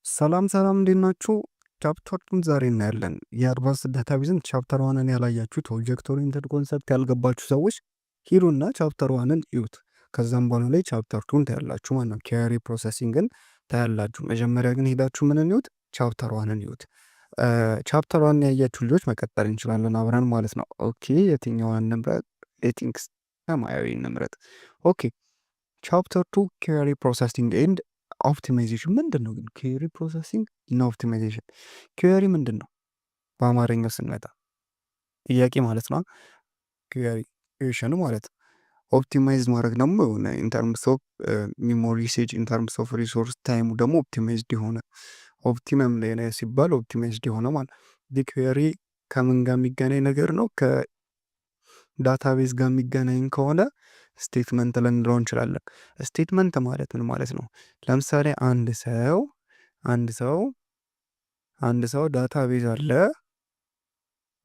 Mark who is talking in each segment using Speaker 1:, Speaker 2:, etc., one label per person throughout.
Speaker 1: ሰላም ሰላም እንዴት ናችሁ? ቻፕተሩን ዛሬ እናያለን። የአድቫንስድ ዳታቤዝን ቻፕተር ዋንን ያላያችሁት ኦብጀክት ኦሪየንትድ ኮንሰፕት ያልገባችሁ ሰዎች ሂዱና ቻፕተር ዋንን እዩት። ከዛም በኋላ ላይ ቻፕተር ቱን ታያላችሁ ማለት ነው። ኪዌሪ ፕሮሰሲንግን ታያላችሁ። መጀመሪያ ግን ሄዳችሁ ምንን እዩት? ቻፕተር ዋንን እዩት። ቻፕተር ዋንን ያያችሁ ልጆች መቀጠል እንችላለን አብረን ማለት ነው። ኦኬ የትኛዋን እንምረጥ? ኤቲንክስ ሰማያዊ እንምረጥ። ኦኬ ቻፕተር ቱ ኪዌሪ ፕሮሰሲንግ ኤንድ ኦፕቲማይዜሽን ምንድን ነው ግን? ኪዌሪ ፕሮሰሲንግ እና ኦፕቲማይዜሽን ኪዌሪ ምንድን ነው? በአማርኛው ስንመጣ ጥያቄ ማለት ነው። ኪዌሪ ኩዌሽኑ ማለት ነው። ኦፕቲማይዝ ማድረግ ደግሞ የሆነ ኢንተርምስ ኦፍ ሚሞሪ ዩሴጅ ኢንተርምስ ኦፍ ሪሶርስ ታይሙ ደግሞ ኦፕቲማይዝድ የሆነ ኦፕቲመም ላይ ነው ሲባል ኦፕቲማይዝድ የሆነ ማለት ኪዌሪ ከምን ጋር የሚገናኝ ነገር ነው? ከዳታቤዝ ጋር የሚገናኝ ከሆነ ስቴትመንት ልንለው እንችላለን። ስቴትመንት ማለት ምን ማለት ነው? ለምሳሌ አንድ ሰው ዳታቤዝ አለ።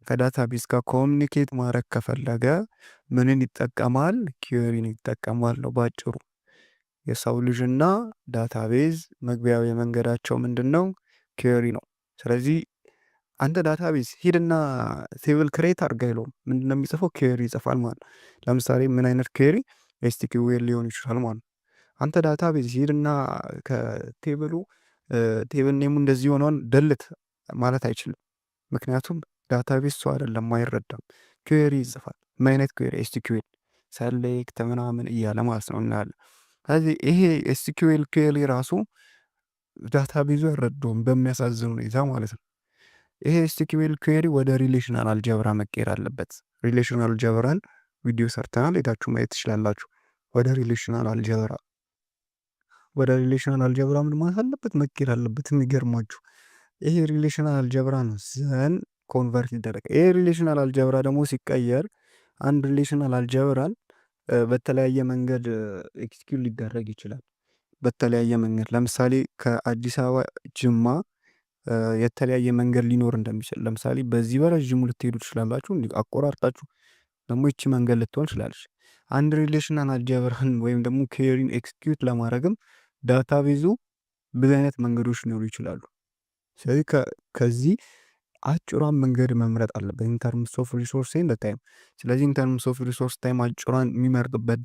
Speaker 1: ከዳታቤዝ ጋር ኮሚኒኬት ማድረግ ከፈለገ ምንን ይጠቀማል? ኪዌሪን ይጠቀማል ነው ባጭሩ። የሰው ልጅና ዳታቤዝ መግቢያው የመንገዳቸው ምንድን ነው? ኪዌሪ ነው። ስለዚህ አንተ ዳታቤዝ ሂድና ቴብል ክሬት አድርጋ ይለውም ምንድን ነው የሚጽፈው? ኪዌሪ ይጽፋል ማለት ነው። ለምሳሌ ምን አይነት ኪዌሪ? ኤስቲኪዌል ሊሆን ይችላል ማለት ነው። አንተ ዳታቤዝ ሂድና ከቴብሉ ቴብል ኔሙ እንደዚህ ሆኗል ደልት ማለት አይችልም። ምክንያቱም ዳታቤዝ ሰው አይደለም አይረዳም። ኪዌሪ ይጽፋል። ምን አይነት ኪዌሪ? ኤስቲኪዌል ሰሌክት ምናምን እያለ ማለት ነው እናያለን። ስለዚህ ይሄ ኤስቲኪዌል ኪዌሪ ራሱ ዳታቤዙ አይረዳውም በሚያሳዝን ሁኔታ ማለት ነው። ይሄ ኤስቲኪዌል ኩዌሪ ወደ ሪሌሽናል አልጀብራ መቀየር አለበት። ሪሌሽናል አልጀብራን ቪዲዮ ሰርተናል፣ ሄዳችሁ ማየት ትችላላችሁ። ወደ ሪሌሽናል አልጀብራ ምን ማለት አለበት? መቀየር አለበት። የሚገርማችሁ ይሄ ሪሌሽናል አልጀብራ ነው ዘን ኮንቨርት ይደረግ። ይሄ ሪሌሽናል አልጀብራ ደግሞ ሲቀየር አንድ ሪሌሽናል አልጀብራን በተለያየ መንገድ ኤክስኪዩት ሊደረግ ይችላል። በተለያየ መንገድ ለምሳሌ ከአዲስ አበባ ጅማ የተለያየ መንገድ ሊኖር እንደሚችል ለምሳሌ በዚህ በረዥሙ ልትሄዱ ትችላላችሁ። አቆራርጣችሁ ደግሞ ይቺ መንገድ ልትሆን ትችላለች። አንድ ሪሌሽናል አልጀብራን ወይም ደግሞ ኪዌሪን ኤክስኪዩት ለማድረግም ዳታቤዙ ብዙ አይነት መንገዶች ሊኖሩ ይችላሉ። ስለዚህ ከዚህ አጭሯን መንገድ መምረጥ አለበት ኢንተርምስ ኦፍ ሪሶርስ ኤንድ ታይም። ስለዚህ ኢንተርምስ ኦፍ ሪሶርስ ታይም አጭሯን የሚመርጥበት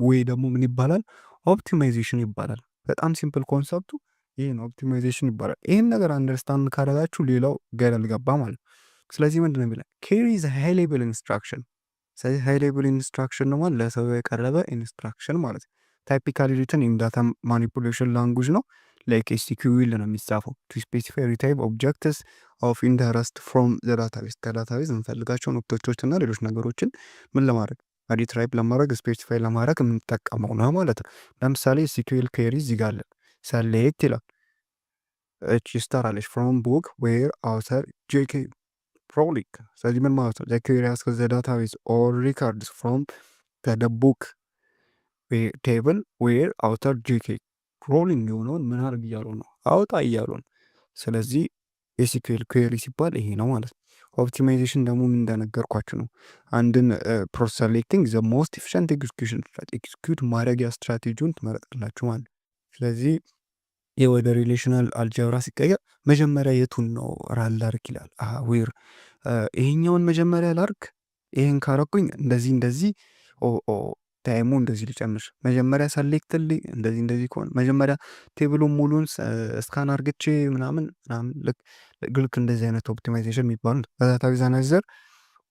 Speaker 1: ወይ ደግሞ ምን ይባላል? ኦፕቲማይዜሽን ይባላል። በጣም ሲምፕል ኮንሰፕቱ ይህ ነው፣ ኦፕቲማይዜሽን ይባላል። ይህን ነገር አንደርስታንድ ካደረጋችሁ ሌላው ገደል ገባ ማለት ነው። ስለዚህ ምንድን ነው የሚለው? ኪዌሪ ኢዝ ሃይ ሌቭል ኢንስትራክሽን። ስለዚህ ሃይ ሌቭል ኢንስትራክሽን ነው ማለት ለሰው የቀረበ ኢንስትራክሽን ማለት ነው። ታይፒካሊ ሪትን ኢን ዳታ ማኒፑሌሽን ላንጉጅ ነው። ላይክ ኤስቲኪዩኤል ነው የሚጻፈው ቱ ስፔሲፋይ ሪታይፕ ኦብጀክትስ ኦፍ ኢንተረስት ፍሮም ዘ ዳታቤዝ። ከዳታቤዝ የምንፈልጋቸውን ኦብጀክቶች እና ሌሎች ነገሮችን ምን ለማድረግ ሪትራይፕ ለማድረግ ስፔሲፋይ ለማድረግ የምንጠቀመው ነው ማለት ነው። ለምሳሌ ኤስቲኪዩኤል ኪዌሪ እዚህ ጋር አለ። ሰሌክት ይላል። እቺ ስታር አለች ፍሮም ቡክ ዌር አውተር ጄኬ ሮሊንግ። ስለዚህ ምን ማለት ነው? ዘ ኪዌሪ አስክስ ዘ ዳታቤዝ ኦር ሪካርድስ ፍሮም ዘ ቡክ ቴብል ዌር አውተር ጄኬ ሮሊንግ የሆነውን ምን አድርግ እያሉ ነው? አውጣ እያሉ ነው። ስለዚህ ኤስኪዩኤል ኪዌሪ ሲባል ይሄ ነው ማለት ነው። ኦፕቲማይዜሽን ደግሞ ምን እንደነገርኳችሁ ነው። አንድን ፕሮሰስ ሴሌክቲንግ ዘ ሞስት ኤፊሽንት ኤክስኪዩሽን ኤክስኪዩት ማድረጊያ ስትራቴጂውን ትመረጣላችሁ ማለት ነው። ስለዚህ ይህ ወደ ሪሌሽናል አልጀብራ ሲቀየር መጀመሪያ የቱን ነው ራል ላርክ ይላል። ዌር ይሄኛውን መጀመሪያ ላርክ፣ ይሄን ካረኩኝ እንደዚህ ታይሙ እንደዚህ ሊጨምር፣ መጀመሪያ ሰሌክትልኝ እንደዚህ ከሆነ መጀመሪያ ቴብሉን ሙሉን እስካን አርግቼ ምናምን ልክ እንደዚህ አይነት ኦፕቲማይዜሽን የሚባሉ በዳታቤዝ አናሊዘር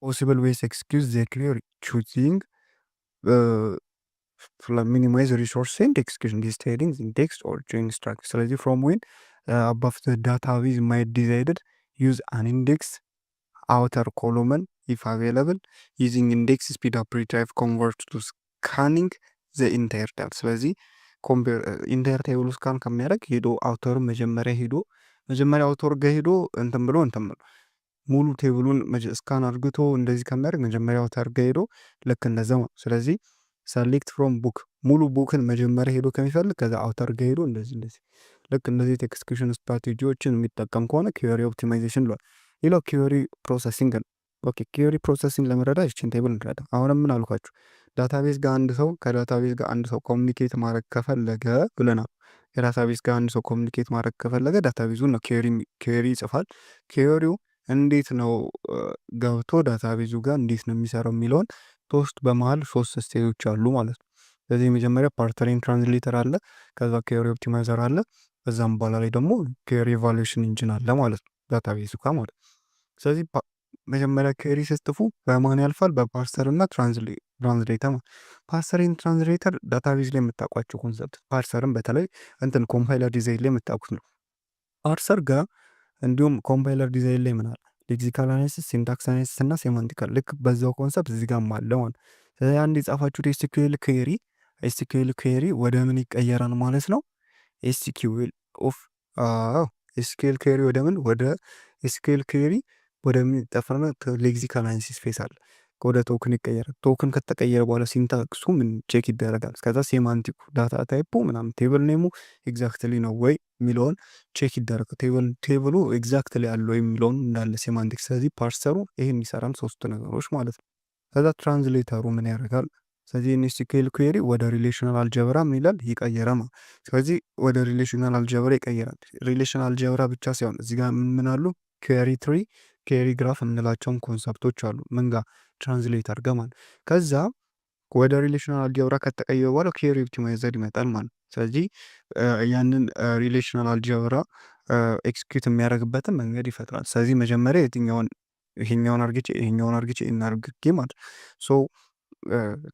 Speaker 1: ፖሲብል ዌይስ ኤክስኪዩዝ ዘ ኪዌሪ ቹዚንግ minimize resource and execution these headings in text or string structure. ስለዚህ from when above the database might decided use an index outer column if available using index speed up retrieve convert to scanning the entire table። ስለዚህ ኢንታየር ቴብል ስካን ከሚያደርግ ሄዶ አውተሩ መጀመሪያ አውተር ጋር ሄዶ እንትን ብሎ ሙሉ ቴብሉን ስካን አድርግቶ እንደዚህ ከሚያደርግ መጀመሪያ አውተር ጋር ሄዶ ልክ እንደዛው። ስለዚህ ሰሌክት ፍሮም ቡክ ሙሉ ቡክን መጀመሪያ ሄዶ ከሚፈልግ ከዛ አውተር ጋር ሄዶ እንደዚህ ልክ እንደዚህ ኤክስኪዩሽን ስትራቴጂዎችን የሚጠቀም ከሆነ ኪዌሪ ኦፕቲማይዜሽን ብሏል። ሌላው ኪዌሪ ፕሮሰሲንግ ነው። ኦኬ ኪዌሪ ፕሮሰሲንግ ለመረዳት ይችን ቴብል እንረዳ። አሁንም ምን አልኳችሁ? ዳታቤዝ ጋር አንድ ሰው ከዳታቤዝ ጋር አንድ ሰው ኮሚኒኬት ማድረግ ከፈለገ ብለናል። ከዳታቤዝ ጋር አንድ ሰው ኮሚኒኬት ማድረግ ከፈለገ ዳታቤዙን ነው ኬሪ ይጽፋል። ኬሪው እንዴት ነው ገብቶ ዳታቤዙ ጋር እንዴት ነው የሚሰራው የሚለውን በመሀል 3 ስቴጆች አሉ ማለት ነው። ስለዚህ የመጀመሪያ ፓርተሪን ትራንስሌተር አለ፣ ከዛ ኬሪ ኦፕቲማይዘር አለ፣ ከዛም በኋላ ላይ ደግሞ ኬሪ ኢቫሉዌሽን ኢንጂን አለ ማለት ነው ዳታቤዙ ጋር ማለት ነው። ስለዚህ መጀመሪያ ኬሪ ስትጽፉ በማን ያልፋል? በፓርሰር እና ትራንስሌተር። ፓርሰሪን ትራንስሌተር ዳታቤዝ ላይ የምታውቋቸው ኮንሰፕት፣ ፓርሰርን በተለይ ኮምፓይለር ዲዛይን ላይ የምታውቁት ነው። ፓርሰር ጋር እንዲሁም ኮምፓይለር ዲዛይን ላይ ምናል ሌክሲካል አናሊሲስ፣ ሲንታክስ አናሊሲስ እና ሴማንቲካል ልክ በዛው ኮንሰፕት እዚህ ጋር አለ ማለት ነው። ስለዚህ አንድ የጻፋችሁት ኤስኪዩኤል ኬሪ ወደ ምን ይቀየራል ማለት ነው? ኤስኪዩኤል ኬሪ ወደ ምን? ወደ ኤስኪዩኤል ኬሪ ወደሚጠፈርና ሌክሲካል አናሊሲስ ፌስ አለ ወደ ቶክን ይቀየራል። ቶክን ከተቀየረ በኋላ ሲንታክሱ ምን ቼክ ይደረጋል። ከዛ ሴማንቲኩ ዳታ ታይፑ ምናምን ቴብል ኔሙ ኤግዛክትሊ ነው ወይ የሚለውን ቼክ ይደረጋል። ቴብሉ ኤግዛክትሊ አለ ወይ የሚለውን እንዳለ ሴማንቲክ። ስለዚህ ፓርሰሩ ይህን ይሰራል፣ 3 ነገሮች ማለት ነው። ከዛ ትራንስሌተሩ ምን ያደርጋል? ስለዚህ ኤስኪዩኤል ኩዌሪ ወደ ሪሌሽናል አልጀብራ ምን ይላል? ይቀየራል። ስለዚህ ወደ ሪሌሽናል አልጀብራ ይቀየራል። ሪሌሽናል አልጀብራ ብቻ ሳይሆን እዚህ ጋር ምን አሉ? ኩዌሪ ትሪ፣ ኩዌሪ ግራፍ የምንላቸውን ኮንሰፕቶች አሉ። ምን ጋር? ትራንስሌት አድርገ ማለት። ከዛ ወደ ሪሌሽናል አልጀብራ ከተቀየረ በኋላ ኩዌሪ ኦፕቲማይዘር ይመጣል ማለት። ስለዚህ ያንን ሪሌሽናል አልጀብራ ኤክስኪዩት የሚያደርግበትን መንገድ ይፈጥራል። ስለዚህ መጀመሪያ ይሄኛውን አርግቼ እናርግጌ ማለት ሶ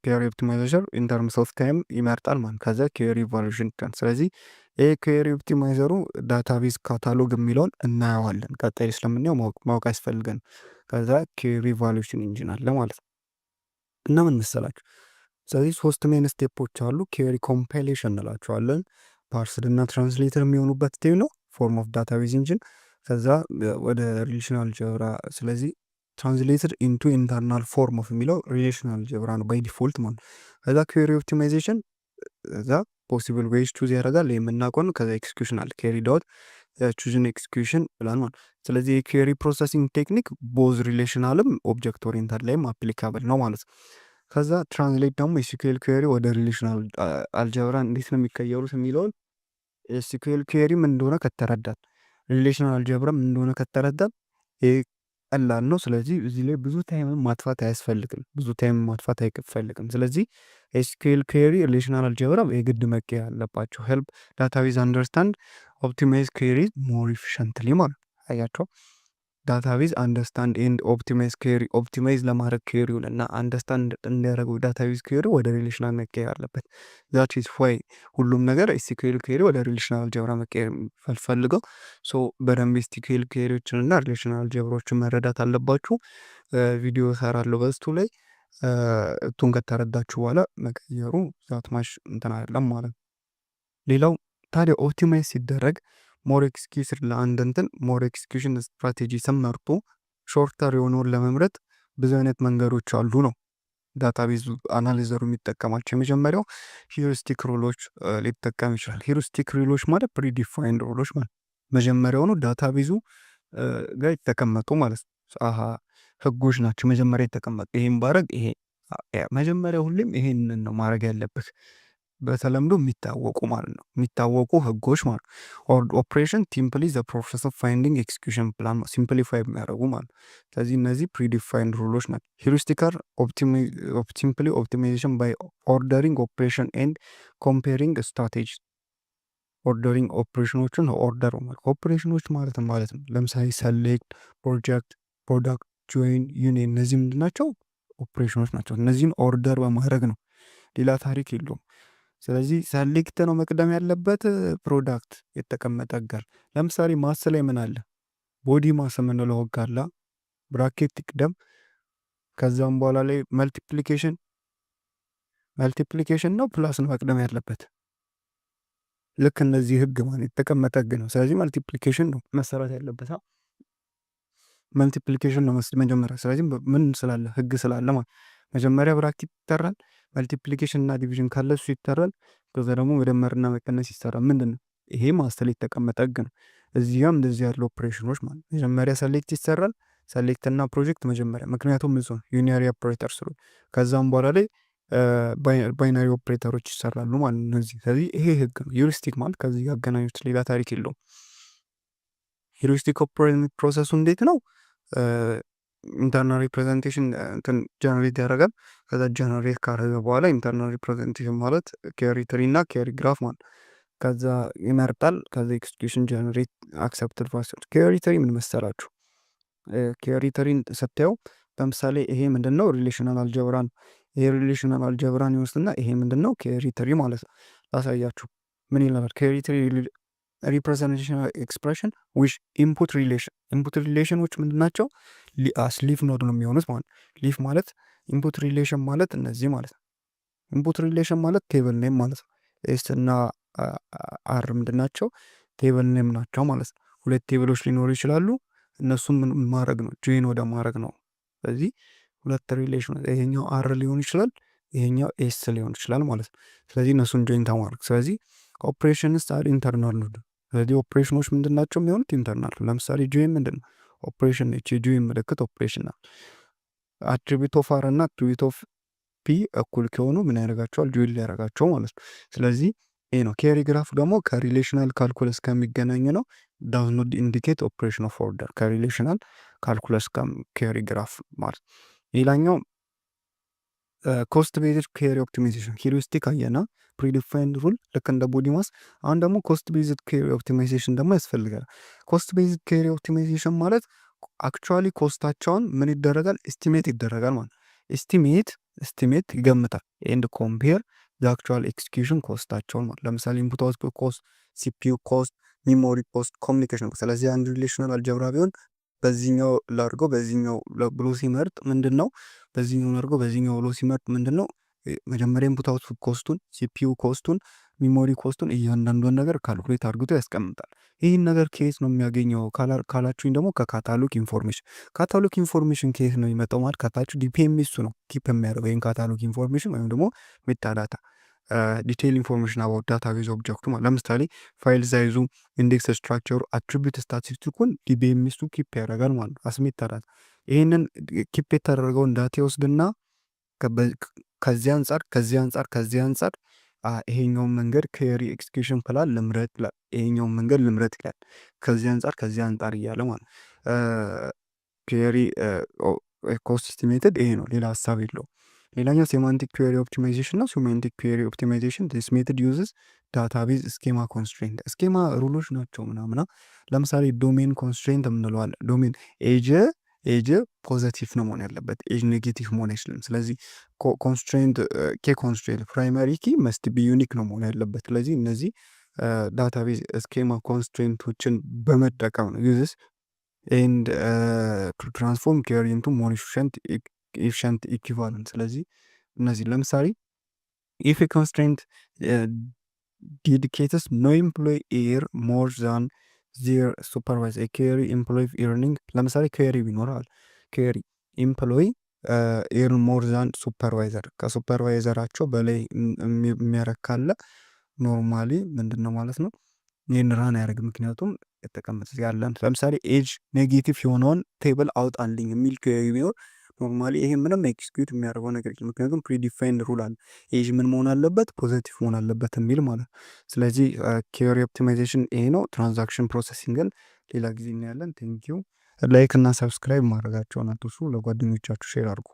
Speaker 1: ኩዌሪ ኦፕቲማይዘር ኢን ተርምስ ኦፍ ታይም ይመርጣል ማለት። ከዛ ኩዌሪ ኢቫሉዌሽን ይላል። ስለዚህ ይሄ ኩዌሪ ኦፕቲማይዘሩ ዳታቤዝ ካታሎግ የሚለውን እናየዋለን። ቀጣይ ስለምናየው ማወቅ ያስፈልገን። ከዛ ኩዌሪ ኢቫሉዌሽን ኢንጂን አለ ማለት ነው። እና ምን መሰላችሁ? ስለዚህ 3 ሜን ስቴፖች አሉ። ኩዌሪ ኮምፓይሌሽን እንላቸዋለን። ፓርስድ እና ትራንስሌተር የሚሆኑበት ስቴፕ ነው፣ ፎርም ኦፍ ዳታቤዝ ኢንጂን። ከዛ ወደ ሪሌሽናል አልጀብራ። ስለዚህ ትራንስሌትድ ኢንቱ ኢንተርናል ፎርም ኦፍ የሚለው ሪሌሽናል አልጀብራ ነው ባይ ዲፎልት ማለት። ከዛ ኩዌሪ ኦፕቲማይዜሽን ከዛ ፖሲብል ዌይስ ቹዝ ያደርጋል የምናውቀው ነው። ከዛ ኤክስኪዩሽን አለ ኬሪ ዶት ቹዝን ኤክስኪዩሽን ብላን ማለት። ስለዚህ የኩዌሪ ፕሮሰሲንግ ቴክኒክ ቦዝ ሪሌሽናልም ኦብጀክት ኦሪየንታድ ላይም አፕሊካብል ነው ማለት ነው። ከዛ ትራንስሌት ደግሞ ኤስኪዩኤል ኩዌሪ ወደ ሪሌሽናል አልጀብራ እንዴት ነው የሚቀየሩት የሚለውን ኤስኪዩኤል ኩዌሪ ምን እንደሆነ ከተረዳት፣ ሪሌሽናል አልጀብራ ምን እንደሆነ ከተረዳት ይሄ ቀላል ነው። ስለዚህ እዚህ ላይ ብዙ ታይም ማጥፋት አይፈልግም። ስለዚህ ኤስኪዩኤል ኩዌሪ ሪሌሽናል አልጀብራ የግድ መቀየር አለባቸው። ሄልፕ ዳታቤዝ አንደርስታንድ ኦፕቲማይዝ ኩዌሪ ሞር ኢፊሸንትሊ ማለት አያቸው። ዳታቤዝ አንደርስታንድ ኤንድ ኦፕቲማይዝ ኩዌሪ ኦፕቲማይዝ ለማድረግ ኩዌሪውን እና አንደርስታንድ እንዲያደርጉ ዳታቤዝ ኩዌሪ ወደ ሪሌሽናል መቀየር አለበት። ዛት ኢዝ ዋይ ሁሉም ነገር ኤስኪዩኤል ኩዌሪ ወደ ሪሌሽናል አልጀብራ መቀየር ፈልገው ሶ በደንብ ኤስኪዩኤል ኩዌሪዎችን እና ሪሌሽናል አልጀብራዎችን መረዳት አለባችሁ። ቪዲዮ ሰራለሁ በስቱ ላይ እቱን ከተረዳችሁ በኋላ መቀየሩ ዛት ማሽ እንትን አይደለም ማለት ነው። ሌላው ታዲያ ኦፕቲማይዝ ሲደረግ ሞር ኤክስኪዩሽን ለአንድ ሞር ኤክስኪዩሽን ስትራቴጂ ስመርጡ ሾርተር የሆነውን ለመምረጥ ብዙ አይነት መንገዶች አሉ ነው ዳታቤዝ አናሊዘሩ የሚጠቀማቸው። የመጀመሪያው ሂውሪስቲክ ሩሎች ሊጠቀም ይችላል። ሂውሪስቲክ ሩሎች ማለት ፕሪዲፋይንድ ሩሎች ማለት መጀመሪያውኑ ዳታቤዙ ጋር የተቀመጡ ማለት ነው። ህጎች ናቸው መጀመሪያ የተቀመጡ። ይሄን ባረግ ይሄ መጀመሪያ ሁሌም ይሄንን ነው ማድረግ ያለበት። በተለምዶ የሚታወቁ ማለት ነው የሚታወቁ ህጎች ማለት ነው። ኦፕሬሽን ሲምፕሊ ዘ ፕሮሰስ ኦፍ ፋይንዲንግ ኤክስኪዩሽን ፕላን ሲምፕሊፋይ የሚያደርጉ ማለት ነው። ስለዚህ እነዚህ ፕሪዲፋይንድ ሩሎች ናቸው። ሂውሪስቲካል ሲምፕሊ ኦፕቲማይዜሽን ባይ ኦርደሪንግ ኦፕሬሽን ኤንድ ኮምፔሪንግ ስትራቴጂ። ኦርደሪንግ ኦፕሬሽኖችን ኦርደር ኦፕሬሽኖች ማለት ነው። ለምሳሌ ሰሌክት፣ ፕሮዳክት፣ ጆይን፣ ዩኒየን እነዚህ ምንድን ናቸው? ኦፕሬሽኖች ናቸው። እነዚህን ኦርደር በማድረግ ነው፣ ሌላ ታሪክ የለውም። ስለዚህ ሰሌክት ነው መቅደም ያለበት ፕሮዳክት የተቀመጠ ጋር። ለምሳሌ ማስ ላይ ምን አለ? ቦዲ ማስ የምንለው ህግ አለ። ብራኬት ይቅደም። ከዛም በኋላ ላይ መልቲፕሊኬሽን ነው ፕላስ ነው መቅደም ያለበት። ልክ እነዚህ ህግ ማለት የተቀመጠ ህግ ነው። ስለዚህ መልቲፕሊኬሽን ነው መሰራት ያለበት። መልቲፕሊኬሽን ነው መጀመሪያ። ስለዚህ ምን ስላለ ህግ ስላለ ማለት መጀመሪያ ብራኬት ይጠራል። መልቲፕሊኬሽን እና ዲቪዥን ካለ እሱ ይጠራል። ከዛ ደግሞ መደመርና መቀነስ ይሰራል። ምንድን ነው ይሄ? ማስተር ላይ የተቀመጠ ህግ ነው። እዚያም እንደዚህ ያሉ ኦፕሬሽኖች ማለት መጀመሪያ ሰሌክት ይሰራል። ሰሌክት እና ፕሮጀክት መጀመሪያ፣ ምክንያቱም እሱ ዩኒየሪ ኦፕሬተር ስሉ። ከዛም በኋላ ላይ ባይናሪ ኦፕሬተሮች ይሰራሉ ማለት ነው እነዚህ። ስለዚህ ይሄ ህግ ነው። ሂውሪስቲክ ማለት ከዚህ ጋር አገናኙት፣ ሌላ ታሪክ የለውም። ሂውሪስቲክ ኦፕሬቲንግ ፕሮሰሱ እንዴት ነው? ኢንተርናል ሪፕሬዘንቴሽን እንትን ጀነሬት ያደርጋል። ከዛ ጀነሬት ካደረገ በኋላ ኢንተርናል ሪፕሬዘንቴሽን ማለት ኬሪ ትሪ እና ኬሪ ግራፍ ማለት ከዛ ይመርጣል። ከዛ ኤክስኪዩሽን ጀነሬት አክሰፕትድ ፋስተር። ኬሪ ትሪ ምን መሰላችሁ? ኬሪ ትሪን ስታየው ለምሳሌ ይሄ ምንድን ነው? ሪሌሽናል አልጀብራ ነው። ይሄ ሪሌሽናል አልጀብራን ይወስድና ይሄ ምንድን ነው? ኬሪ ትሪ ማለት ነው። ላሳያችሁ ምን ይላል? ኬሪ ትሪ ሪፕሬዘንቴሽናል ኤክስፕሬሽን ዊች ኢንፑት ሪሌሽን። ኢንፑት ሪሌሽኖች ምንድን ናቸው? ሊፍ ኖድ ነው የሚሆኑት ማለት ነው። ሊፍ ማለት ኢንፑት ሪሌሽን ማለት እነዚህ ማለት ነው። ኢንፑት ሪሌሽን ማለት ቴብል ኔም ማለት ነው። ኤስ እና አር ምንድን ናቸው? ቴብል ኔም ናቸው ማለት ነው። ሁለት ቴብሎች ሊኖሩ ይችላሉ። እነሱም ምን ማድረግ ነው? ጆይን ወደ ማድረግ ነው። ስለዚህ ሁለት ሪሌሽን፣ ይሄኛው አር ሊሆን ይችላል፣ ይሄኛው ኤስ ሊሆን ይችላል ማለት ነው። ስለዚህ እነሱን ጆይን ተማርክ። ስለዚህ ኦፕሬሽንስ አር ኢንተርናል ኖድ። ስለዚህ ኦፕሬሽኖች ምንድን ናቸው የሚሆኑት? ኢንተርናል። ለምሳሌ ጆይን ምንድን ነው? ኦፕሬሽን ነች። የጆይን ምልክት ኦፕሬሽን ነው። አትሪቢዩት ኦፍ አር እና አትሪቢዩት ኦፍ ፒ እኩል ከሆኑ ምን ያደርጋቸዋል? ጆይን ሊያደርጋቸው ማለት ነው። ስለዚህ ይሄ ነው። ኬሪ ግራፍ ደግሞ ከሪሌሽናል ካልኩለስ ከሚገናኝ ነው። ዳዝ ኖት ኢንዲኬት ኦፕሬሽን ኦፍ ኦርደር። ከሪሌሽናል ካልኩለስ ኬሪ ግራፍ ማለት። ሌላኛው ኮስት ቤዝድ ኬሪ ኦፕቲማይዜሽን። ሂውሪስቲክ አየና ፕሪዲፋይንድ ሩል ልክ እንደ ቦዲ ማስ። አሁን ደግሞ ኮስት ቤዝድ ኬሪ ኦፕቲማይዜሽን ደግሞ ያስፈልጋል። ኮስት ቤዝድ ኬሪ ኦፕቲማይዜሽን ማለት አክቹዋሊ ኮስታቸውን ምን ይደረጋል? ኤስቲሜት ይደረጋል ማለት ኤስቲሜት ይገምታል። ኤንድ ኮምፔር ዘ አክቹዋል ኤክስኪዩሽን ኮስታቸውን ማለት ለምሳሌ ኢንፑት አውትፑት ኮስት፣ ሲፒዩ ኮስት፣ ሚሞሪ ኮስት፣ ኮሚኒኬሽን ኮስት። ስለዚህ አንድ ሪሌሽናል አልጀብራ ቢሆን በዚህኛው ላድርገው በዚህኛው ብሎ ሲመርጥ ምንድን ነው? በዚህኛው ላድርገው በዚህኛው ብሎ ሲመርጥ ምንድን ነው? መጀመሪያ ኢንፑት አውትፑት ኮስቱን፣ ሲፒዩ ኮስቱን፣ ሚሞሪ ኮስቱን እያንዳንዱን ነገር ካልኩሌት አድርግቶ ያስቀምጣል። ይህን ነገር ከየት ነው የሚያገኘው ካላችሁኝ ደግሞ ከካታሎግ ኢንፎርሜሽን። ካታሎግ ኢንፎርሜሽን ከየት ነው የሚመጣው ማለት ካታችሁ ዲፒኤምኤሱ ነው ኪፕ የሚያደርገው ይህን ካታሎግ ኢንፎርሜሽን ወይም ደግሞ ሜታ ዳታ ዲቴይል ኢንፎርሜሽን አባውት ዳታቤዝ ኦብጀክቱ ማለት ለምሳሌ ፋይል ሳይዙ፣ ኢንዴክስ ስትራክቸሩ፣ አትሪቢዩት ስታቲስቲኩን ዲቢኤምኤሱ ኪፕ ያደርጋል ማለት ነው። አስሜታ ዳታ ይህንን ኪፕ የተደረገውን ዳታ ይወስድና ከዚህ አንጻር ይሄኛውን መንገድ ኬሪ ኤክስኪዩሽን ፕላን ልምረጥ ይላል። ይሄኛውን መንገድ ልምረጥ ይላል። ከዚህ አንጻር እያለ ማለት ኬሪ ኮስት ኤስቲሜትድ ይሄ ነው። ሌላ ሀሳብ የለውም። ሌላኛው ሴማንቲክ ኩዌሪ ኦፕቲማይዜሽን ነው። ሴማንቲክ ኩዌሪ ኦፕቲማይዜሽን ዲስ ሜተድ ዩዝስ ዳታቤዝ ስኬማ ኮንስትሬንት። ስኬማ ሩሎች ናቸው ምናምና። ለምሳሌ ዶሜን ኮንስትሬንት የምንለዋለን። ዶሜን ኤጅ ፖዘቲቭ ነው መሆን ያለበት፣ ኤጅ ኔጌቲቭ መሆን አይችልም። ስለዚህ ኮንስትሬንት ፕራይማሪ ኪ መስት ቢ ዩኒክ ነው መሆን ያለበት። ስለዚህ እነዚህ ዳታቤዝ ስኬማ ኮንስትሬንቶችን በመጠቀም ነው ዩዝስ ኤንድ ትራንስፎርም ኬሪ ኢንቱ ሞር ኤፊሽንት ኢኩቫለንት። ስለዚህ እነዚህ ለምሳሌ ኢፍ ኮንስትሬንት ዲዲኬትስ ኖ ኤምፕሎይ ኤር ሞር ዛን ዚር ሱፐርቫይዘር ኬሪ ኤምፕሎይ ኤርኒንግ። ለምሳሌ ኬሪ ቢኖራል ኬሪ ኤምፕሎይ ኤርን ሞር ዛን ሱፐርቫይዘር ከሱፐርቫይዘራቸው በላይ የሚያረካለ ኖርማሊ ምንድን ነው ማለት ነው ይህን ራን ያደርግ። ምክንያቱም የተቀመጠ ያለን ለምሳሌ ኤጅ ኔጌቲቭ የሆነውን ቴብል አውጣልኝ የሚል ኬሪ ቢኖር ኖርማሊ ይሄ ምንም ኤክስኪዩት የሚያደርገው ነገር ምክንያቱም ፕሪዲፋይንድ ሩል አለ። ኤጅ ምን መሆን አለበት? ፖዘቲቭ መሆን አለበት የሚል ማለት። ስለዚህ ኬሪ ኦፕቲማይዜሽን ይሄ ነው። ትራንዛክሽን ፕሮሰሲንግን ሌላ ጊዜ እናያለን። ቴንኪው። ላይክ እና ሰብስክራይብ ማድረጋቸውን አትርሱ። ለጓደኞቻችሁ ሼር አድርጉ።